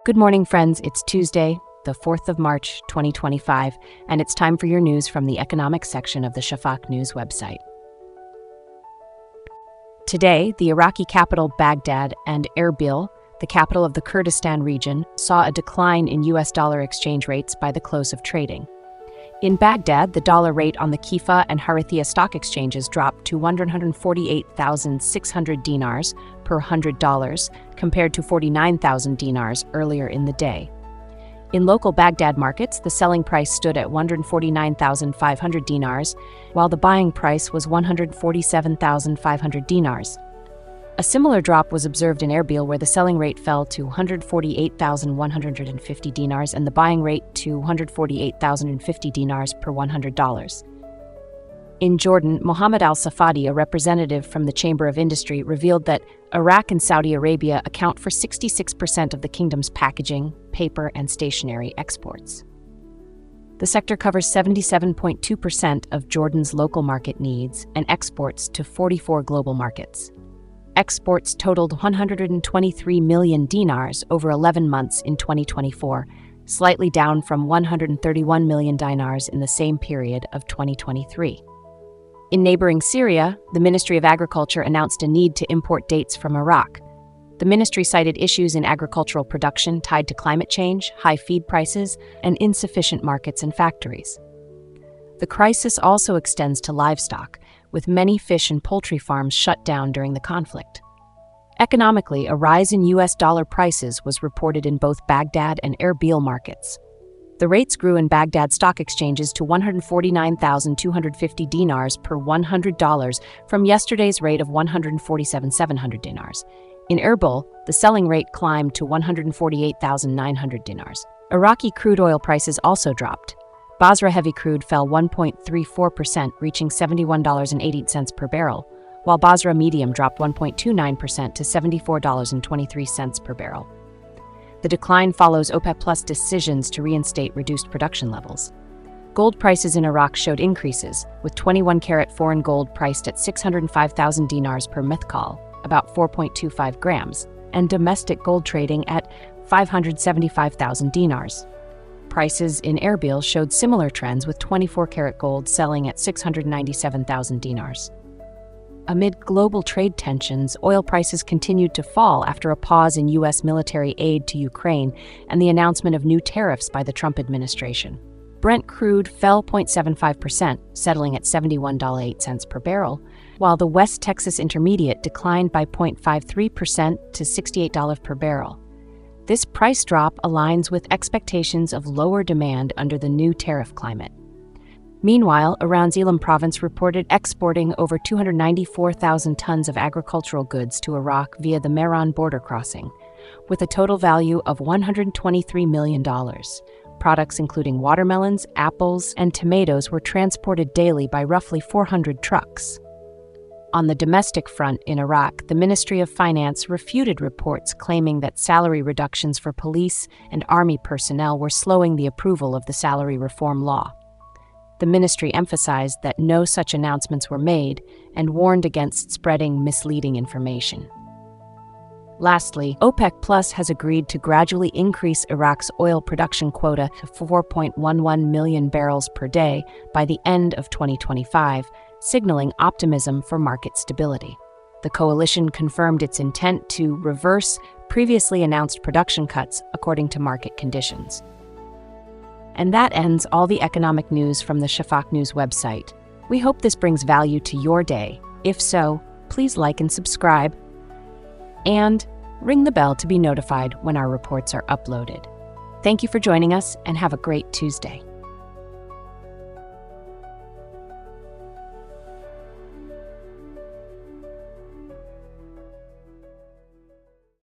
Good morning, friends. It's Tuesday, the 4th of March, 2025, and it's time for your news from the economic section of the Shafaq News website. Today, the Iraqi capital Baghdad and Erbil, the capital of the Kurdistan region, saw a decline in US dollar exchange rates by the close of trading. In Baghdad, the dollar rate on the Kifa and Harithia stock exchanges dropped to 148,600 dinars per $100, compared to 49,000 dinars earlier in the day. In local Baghdad markets, the selling price stood at 149,500 dinars, while the buying price was 147,500 dinars. A similar drop was observed in Erbil, where the selling rate fell to 148,150 dinars and the buying rate to 148,050 dinars per $100. In Jordan, Mohammed Al-Safadi, a representative from the Chamber of Industry, revealed that Iraq and Saudi Arabia account for 66% of the kingdom's packaging, paper, and stationery exports. The sector covers 77.2% of Jordan's local market needs and exports to 44 global markets. Exports totaled 123 million dinars over 11 months in 2024, slightly down from 131 million dinars in the same period of 2023. In neighboring Syria, the Ministry of Agriculture announced a need to import dates from Iraq. The ministry cited issues in agricultural production tied to climate change, high feed prices, and insufficient markets and factories. The crisis also extends to livestock, with many fish and poultry farms shut down during the conflict. Economically, a rise in US dollar prices was reported in both Baghdad and Erbil markets. The rates grew in Baghdad stock exchanges to 149,250 dinars per $100 from yesterday's rate of 147,700 dinars. In Erbil, the selling rate climbed to 148,900 dinars. Iraqi crude oil prices also dropped. Basra heavy crude fell 1.34%, reaching $71.80 per barrel, while Basra medium dropped 1.29% to $74.23 per barrel. The decline follows OPEC+ decisions to reinstate reduced production levels. Gold prices in Iraq showed increases, with 21-carat foreign gold priced at 605,000 dinars per mithqal, about 4.25 grams, and domestic gold trading at 575,000 dinars. Prices in Erbil showed similar trends, with 24-carat gold selling at 697,000 dinars. Amid global trade tensions, oil prices continued to fall after a pause in U.S. military aid to Ukraine and the announcement of new tariffs by the Trump administration. Brent crude fell 0.75%, settling at $71.08 per barrel, while the West Texas Intermediate declined by 0.53% to $68 per barrel. This price drop aligns with expectations of lower demand under the new tariff climate. Meanwhile, Iran's Elam province reported exporting over 294,000 tons of agricultural goods to Iraq via the Mehran border crossing, with a total value of $123 million. Products including watermelons, apples, and tomatoes were transported daily by roughly 400 trucks. On the domestic front in Iraq, the Ministry of Finance refuted reports claiming that salary reductions for police and army personnel were slowing the approval of the salary reform law. The ministry emphasized that no such announcements were made and warned against spreading misleading information. Lastly, OPEC+ has agreed to gradually increase Iraq's oil production quota to 4.11 million barrels per day by the end of 2025, signaling optimism for market stability. The coalition confirmed its intent to reverse previously announced production cuts according to market conditions. And that ends all the economic news from the Shafaq News website. We hope this brings value to your day. If so, please like and subscribe, and ring the bell to be notified when our reports are uploaded. Thank you for joining us, and have a great Tuesday.